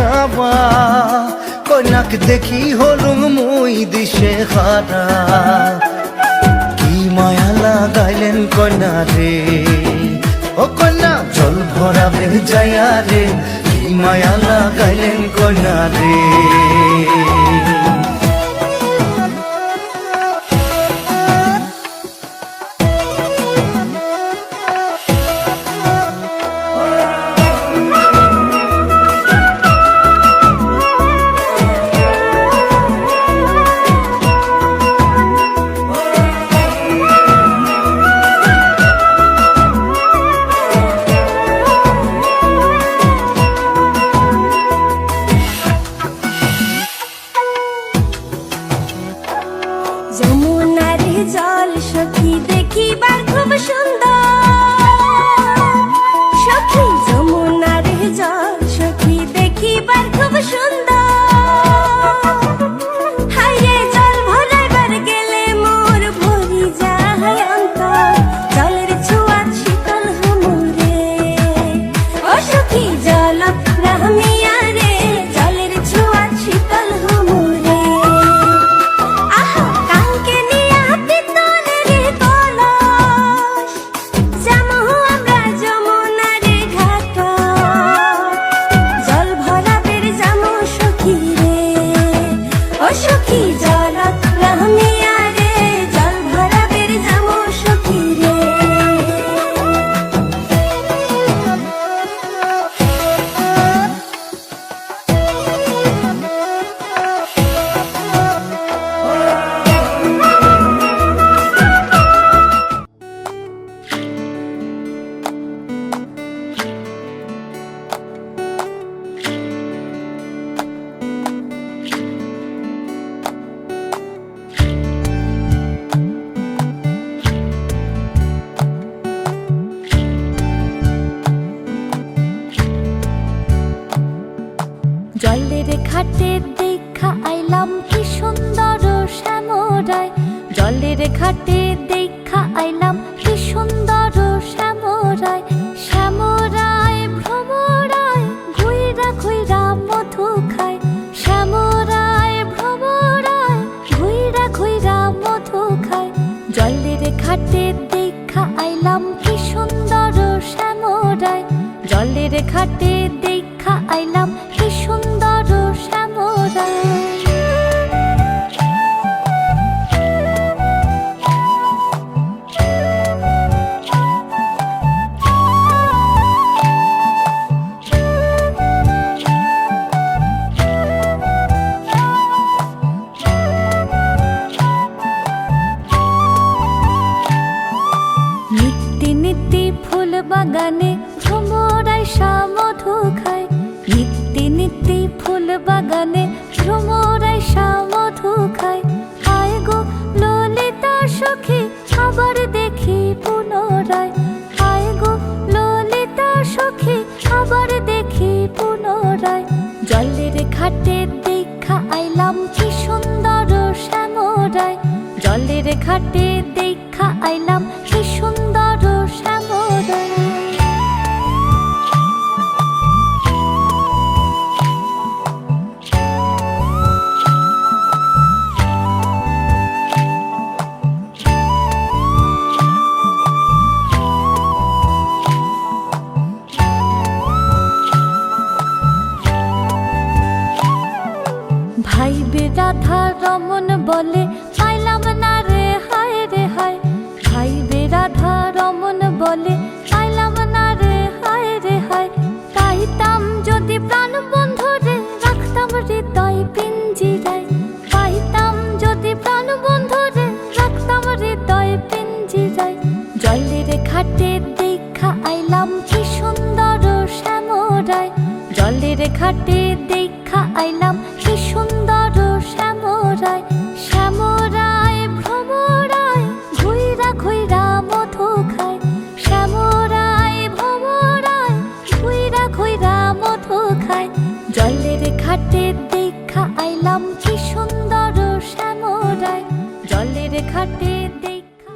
চাবা কন্যাক দেখি হলুম মুই দিশে হারা কি মায়া লাগাইলেন কন্যা রে ও কন্যা জল ভরাবে যায়া রে কি মায়া লাগাইলেন কন্যা রে যমুনার জল সখী দেখিবার খুব সুন্দর সখী যমুনার জল সখী দেখিবার খুব সুন্দর হাইরে জল ভরাইবার গেলে মোর ভরি যায় অন্তর জলের ছোঁয়া শীতল হুমুরে ও সখী জল প্রামিয়া রে জলের ছোঁয়া শীতল হুমুরে সখী জল প্রামিয়া রে জল ভরাবের যামো সখী রে জলের ঘাটে দেখা আইলাম কি সুন্দর শ্যামরায় জলের ঘাটে দেখা আইলাম কি সুন্দর শ্যামরায় শ্যামরায় ভ্রমরায় ঘুইরা ঘুইরা মধু খায় শ্যামরায় ভ্রমরায় ঘুইরা ঘুইরা মধু খায় জলের ঘাটে দেখা আইলাম কি সুন্দর শ্যামরায় জলের ঘাটে দেখা আইলাম কি সুন্দর শ্যামরায় নিত্যি নিত্যি ফুল বাগানে ভ্রমরায় মধু খায় নিত্যি নিত্যি ফুল বাগানে ভ্রমরায় মধু খায় আয় গো ললিতা সখী আবার দেখি পুনরায় আয় গো ললিতা সখী আবার দেখি পুনরায় জলের ঘাটে দেখা আইলাম কি সুন্দর শ্যামরায় জলের ঘাটে দেখা আইলাম কি সুন্দর শ্যামরায় ভাই রাধা রমন বলে পাইলাম না রে হায় রে হায় ভাই রাধা রমন বলে পাইলাম না রে হায় রে হায় পাইতাম যদি প্রাণ বন্ধু রে রাখতাম হৃদয় পিঞ্জিরায় পাইতাম যদি প্রাণ বন্ধু রে রাখতাম হৃদয় পিঞ্জিরায় জলের ঘাটে দেখা আইলাম কি সুন্দর শ্যামরায় জলের ঘাটে দেখা আইলাম কি সুন্দর শ্যামরায় শ্যামরায় ভ্রমরায় ঘুইরা ঘুইরা মধু খায় শ্যামরায় ভ্রমরায় ঘুইরা ঘুইরা মধু খায় জলের ঘাটে দেখা আইলাম কি সুন্দর শ্যামরায় জলের ঘাটে দেখা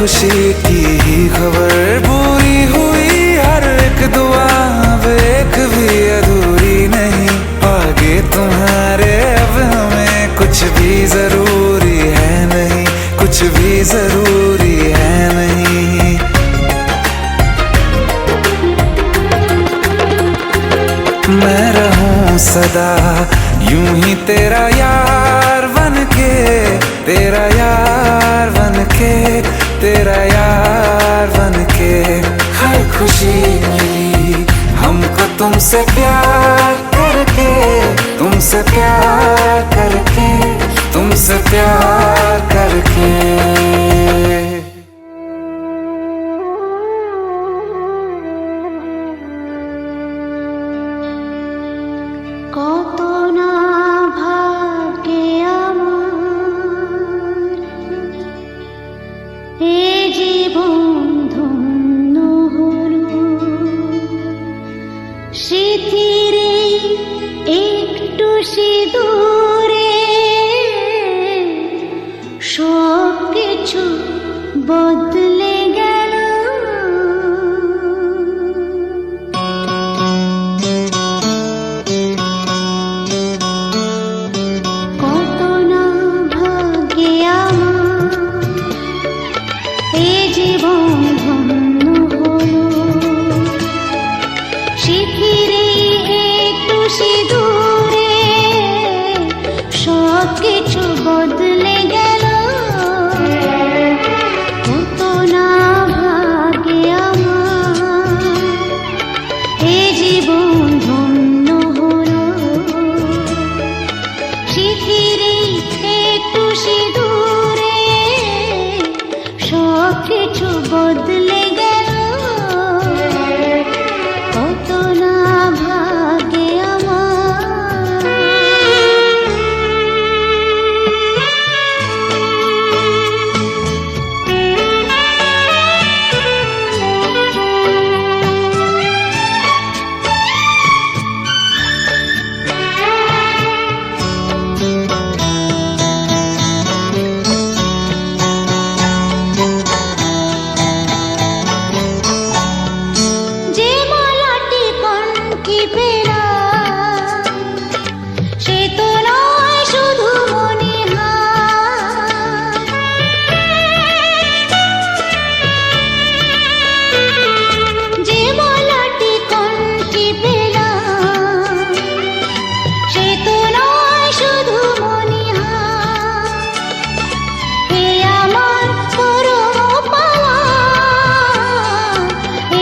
खुशी की ही खबर, पूरी हुई हर एक दुआ, अब एक भी अधूरी नहीं। आगे तुम्हारे अब हमें कुछ भी जरूरी है नहीं, कुछ भी जरूरी है नहीं। मैं रहूं सदा यूं ही तेरा यार बनके, तेरा यार बनके, तेरा यार बनके। हर खुशी मिली हमको तुमसे प्यार करके, तुमसे प्यार करके, तुमसे प्यार करके। কত না ভাগ্যে আমার এ জীবন ধন্য হলো, স্মৃতির একটু সিঁদুরে সব কিছু বদলে গেল। কত না ভাগ্যে আমার এ জীবন ধন্য হলো, শিখিরে একটু সিঁদুরে সব কিছু বদলে গেল। কত না ভাগ্যে আমার এ জীবন ধন্য হলো, শিখিরে একটু সিঁদুরে সব কিছু বদলে গেল। কত না ভাগ্যে আমার। যে মালাটি কণ্ঠে পেলা সে তো নয় শুধু মণিহার, যে মালাটি কণ্ঠে পেলা সে তো নয় শুধু মণিহার। এ আমার পরম পাওয়া,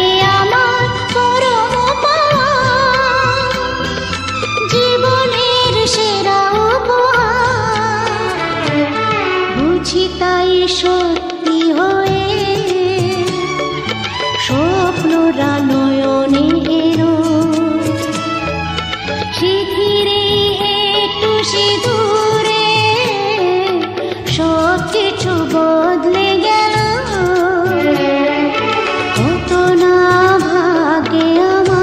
এ আমার পরম পাওয়া, জীবনের সেরা উপহার। বুঝি তাই সত্যি হয়ে স্বপ্নরা নয়নে এলো, শিখিরে একটু সিঁদুরে সব কিছু বদলে গেল। কত না ভাগ্যে আমার।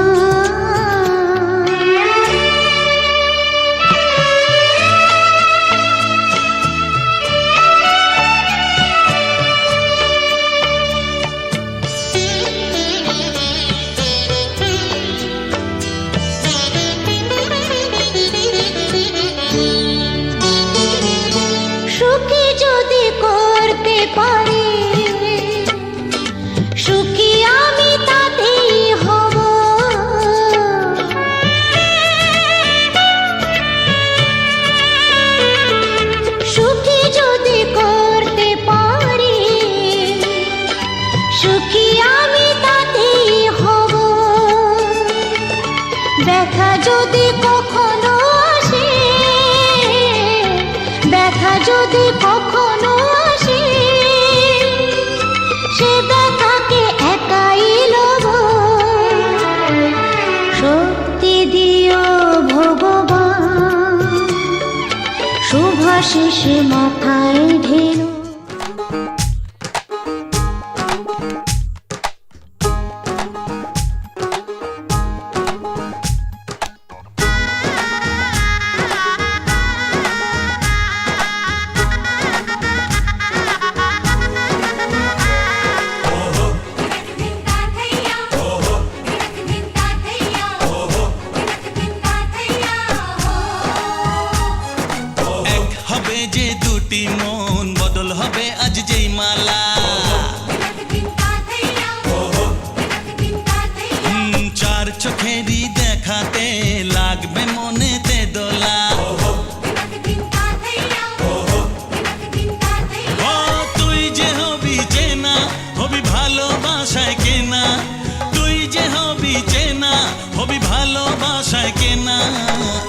সুখী যদি করতে পারি, সুখী আমি তাতেই হব। সুখী যদি করতে পারি, সুখী আমি তাতেই হব। ব্যথা যদি কখনো আসে, ব্যথা যদি কখনো আসে, সে ব্যথাকে একাই লব। শক্তি দিও ভগবান, শুভাশিস মাথায় ঢেলো। যে দুটি মন বদল হবে আজ যেই মালা চার চোখেরই দেখাতে লাগবে মনেতে দোলা ও তুই যে হবি চেনা হবি ভালোবাসায় কেনা তুই যে হবি চেনা হবি ভালোবাসায় কেনা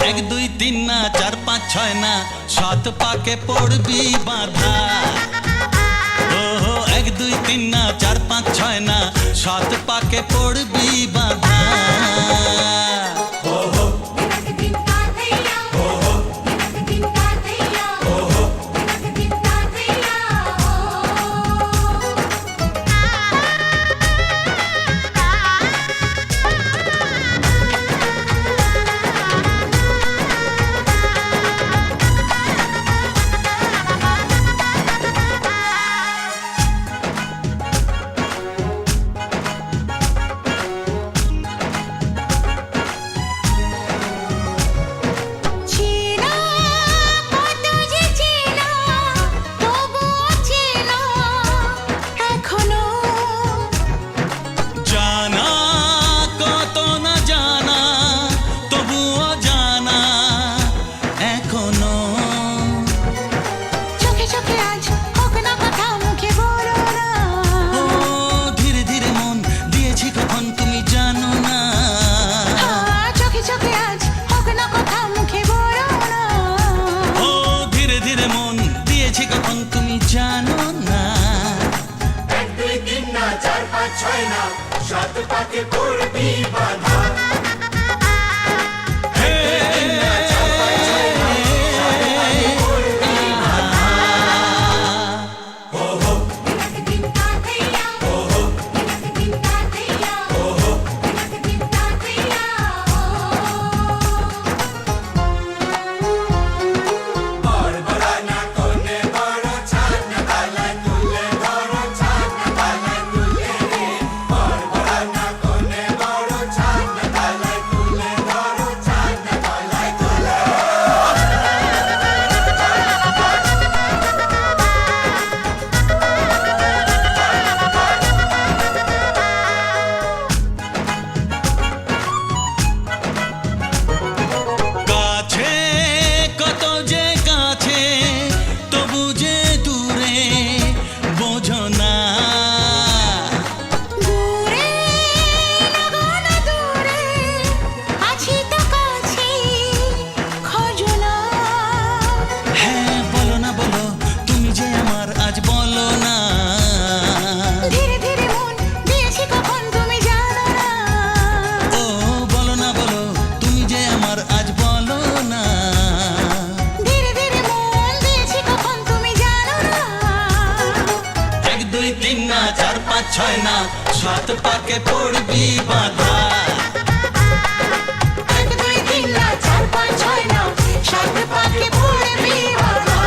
1 2 3 না 4 5 6 না 7 পাকে পড়বি বাধা ও 1 2 3 না 4 5 6 না 7 পাকে পড়বি বাধা জানো না 1 2 3 না 4 5 6 না 7 পাকে পড়বি বাধা चार पाँच छः ना 7 पाके पड़बी बाधा 1 2 3 ना 4 5 6 ना 7 पाके पड़बी बाधा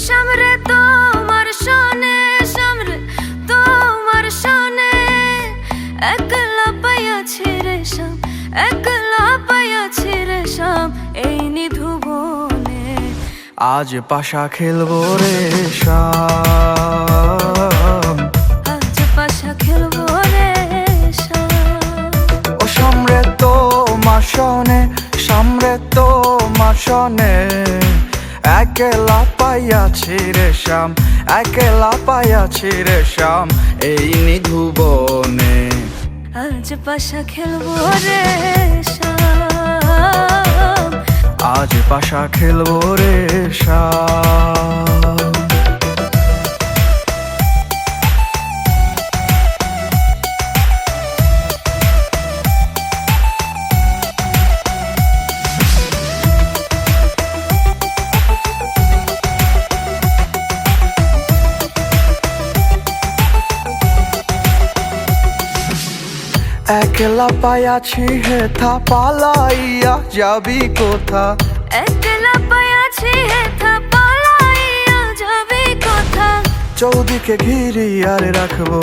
সামরে তোমার শোনে, সামরে তোমার শোনে, একলা পাইয়াছি রেশম, একলা পাইয়াছি রেশম এই নিধু বনে। আজ পাশা খেলবো রে শাম, আজ পাশা খেলবো রে শাম। ও সামরে তোমার শোনে, সামরে তোমার শোনে, একলা পাইয়াছি রে শাম, একলা পাইয়াছি রে শাম এই নিধু বনে। আজ পাশা খেলবো রে শাম, আজ পাশা খেলবো রে শাম। একলা পাইয়াছি হেথা, পালাইয়া যাবি কোথা? একলা পাইয়াছি হেথা, পালাইয়া যাবি কোথা? চৌদিকে ঘিরি আরে রাখবো,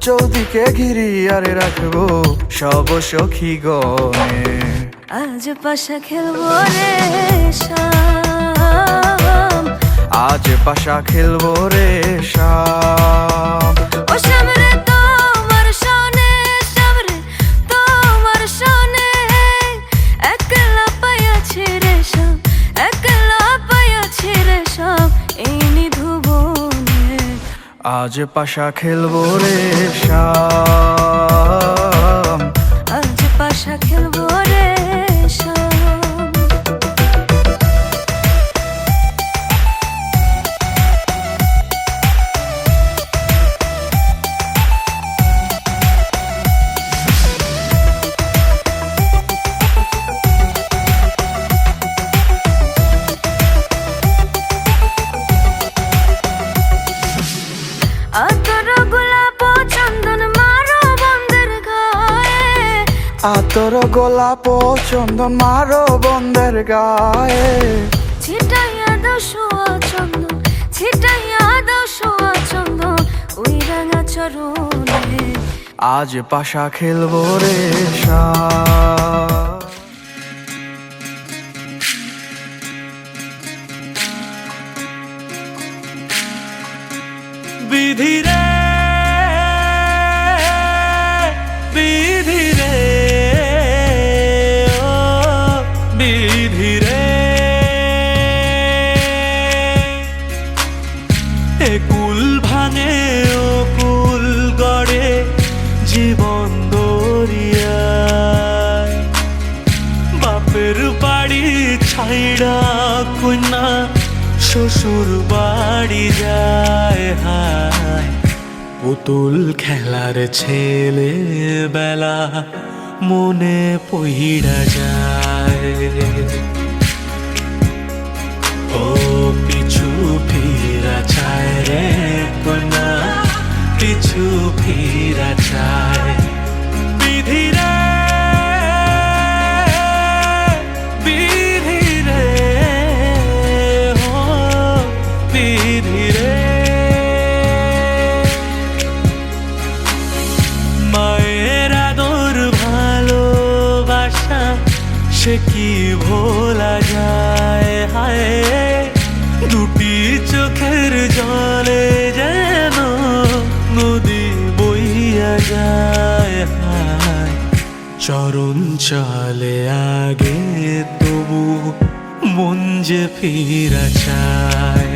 চৌদিকে ঘিরি আরে রাখবো সব সখী গনে। আজ পাশা খেলবো রে শাম, আজ পাশা খেলবো রে শাম। ও সামরে তোমার শোনে, সামরে তোমার শোনে, একলা পাইয়াছি রেশম, একলা পাইয়াছি রেশম এই নিধু বনে। আজ পাশা খেলবো রে শাম, আজ পাশা খেলবো রে শাম। আতর গোলাপ চন্দন মারো বন্ধের গায়ে, আতর গোলাপ চন্দন মারো বন্ধের গায়ে। ছিটাইয়া দাও সোয়া চন্দন, ছিটাইয়া দাও সোয়া চন্দন ওই রাঙা চরণে। আজ পাশা খেলবো রে শাম। বিধি রে, বিধি রে, ও বিধি রে, এ কুল ভাঙে ও কুল গড়ে জীবন দরিয়ায়। বাপের বাড়ি ছাইড়া কন্যা শ্বশুর বাড়ি যায়, হায় পুতুল খেলার ছেলে বেলা মনে পইড়া যায়। ও পিছু ফিরা চায় রে কন্যা, পিছু ফিরা চায়। বিধি রে, বিধি রে, ও বিধি রে, মায়ের আদর ভালোবাসা সে কি ভোলা যায়, হায় দুটি চোখের জলে যেন নদী বইয়া যায়, হায় চরণ চলে আগে তবু মন যে ফিরা চায়।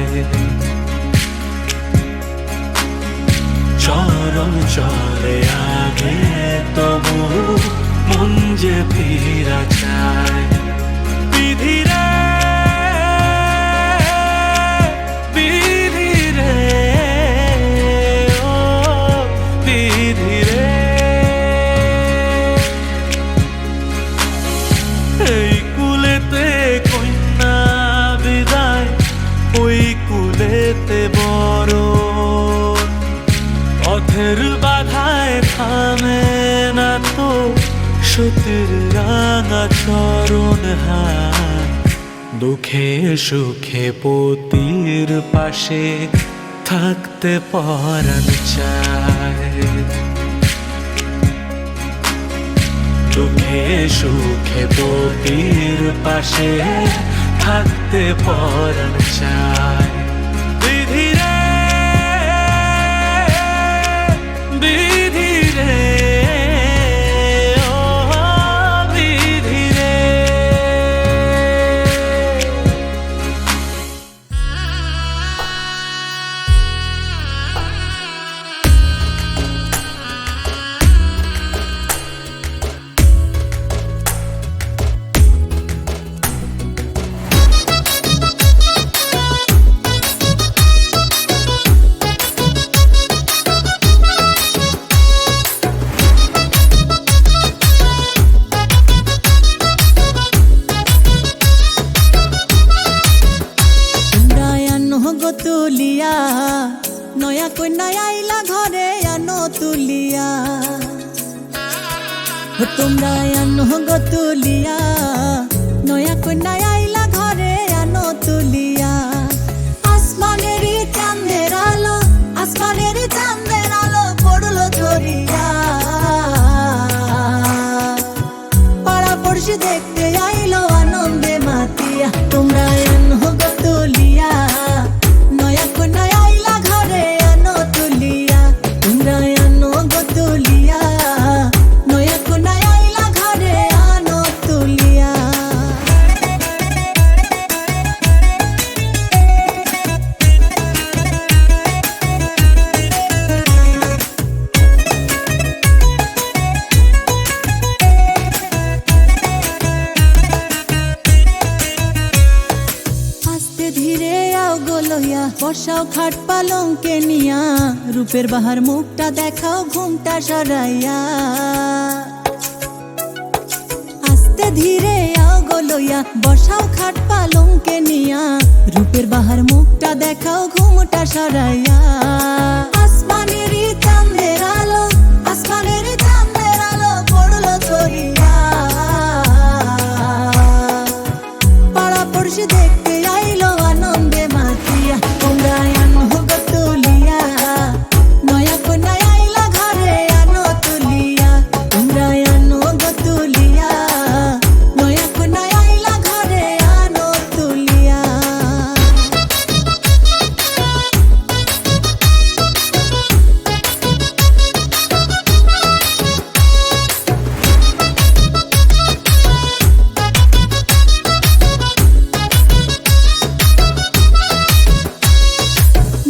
চরণ চলে আগে তবু মন যে ফিরা চায়। বিধি রে, বিধি রে, ও বিধি রে, এই কুলেতে কন্যা বিদায়, ওই কুলেতে বড় পথের বাধায় থামে না তো সতীর রাঙা চরণ, হায় দুঃখে সুখে পতির পাশে থাকতে পরাণ চায়। দুঃখে সুখে পতির পাশে থাকতে পরাণ চায়। বিধি রে, বিধি রে, ও বিধি রে। তুলিয়া নয়া কন্যা আইলা ঘরে আনো তুলিয়া, তোমরা আনো গো তুলিয়া নয়া কন্যা আইলা ঘরে আনো তুলিয়া। আসমানেরই চাঁদের আলো, আসমানেরই চাঁদের আলো পড়লো ঝরিয়া। পাড়া পড়শি দেখতে আইলো আনন্দে মাতিয়া, তোমরা আনো গো তুলিয়া নয়া কন্যা আইলা ঘরে আনো তুলিয়া। তোমরা আনো গো তুলিয়া নয়া কন্যা আইলা ঘরে আনো তুলিয়া। আস্তে ধীরে আও গোলইয়া বসাও খাট পালঙ্কে নিয়া, রূপের বাহার মুখটা দেখাও ঘুমটা সরাইয়া। আস্তে ধীরে আও গোলইয়া বসাও খাট পালঙ্কে নিয়া, রূপের বাহার মুখটা দেখাও ঘুমটা সরাইয়া। আসমানেরই চাঁদের আলো, আসমানেরই চাঁদের আলো পড়লো ঝরিয়া। পাড়া পড়শি দেখতে আইলো আনন্দে মাতিয়া, তোমরা আনো গো তুলিয়া নয়া কন্যা আইলা ঘরে আনো তুলিয়া। তোমরা আনো গো তুলিয়া নয়া কন্যা আইলা ঘরে আনো তুলিয়া।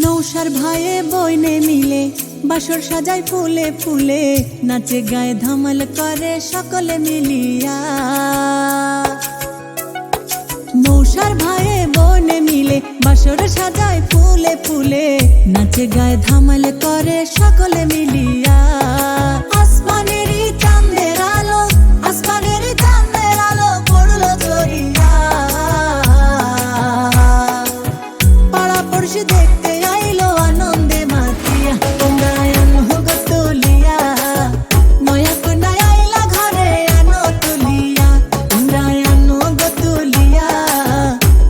নৌসার ভাইয়ে বইনে মিলে বাসর সাজায় ফুলে ফুলে, নাচে গায়ে ধামাল করে সকলে মিলিয়া। নৌসার ভাইয়ে বইনে মিলে বাসর সাজায় ফুলে ফুলে, নাচে গায়ে ধামাল করে সকলে মিলিয়া। আসমানেরই চাঁদের আলো, আসমানেরই চাঁদের আলো পড়লো ঝরিয়া। পাড়া পড়শি দেখতে আইলো আনন্দে মাতিয়া, তোমরা আনো গো তুলিয়া নয়া কন্যা আইলা ঘরে আনো তুলিয়া। তোমরা আনো গো তুলিয়া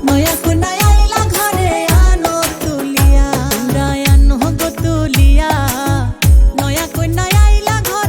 নয়া কন্যা আইলা ঘরে আনো তুলিয়া। তোমরা আনো গো তুলিয়া নয়া কন্যা আইলা ঘরে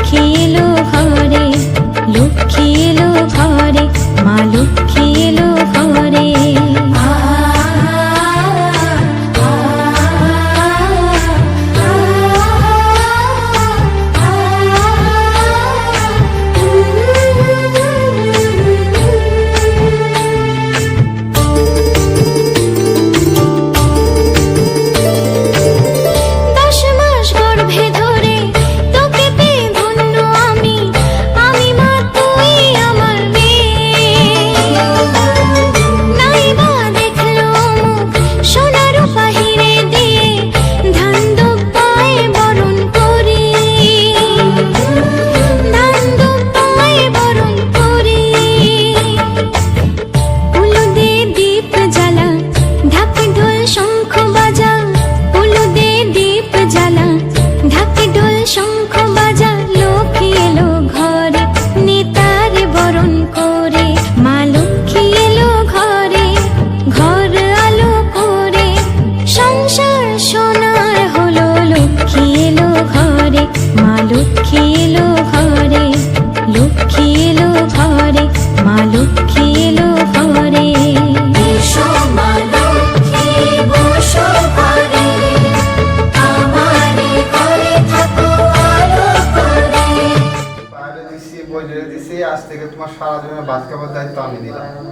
লক্ষ্মী এলো ঘরে, লক্ষ্মী এলো ঘরে, মা লক্ষ্মী এলো ঘরে। আজ থেকে তোমার সারা জীবনের বাদ খাবার দায়িত্ব আমি দিলাম।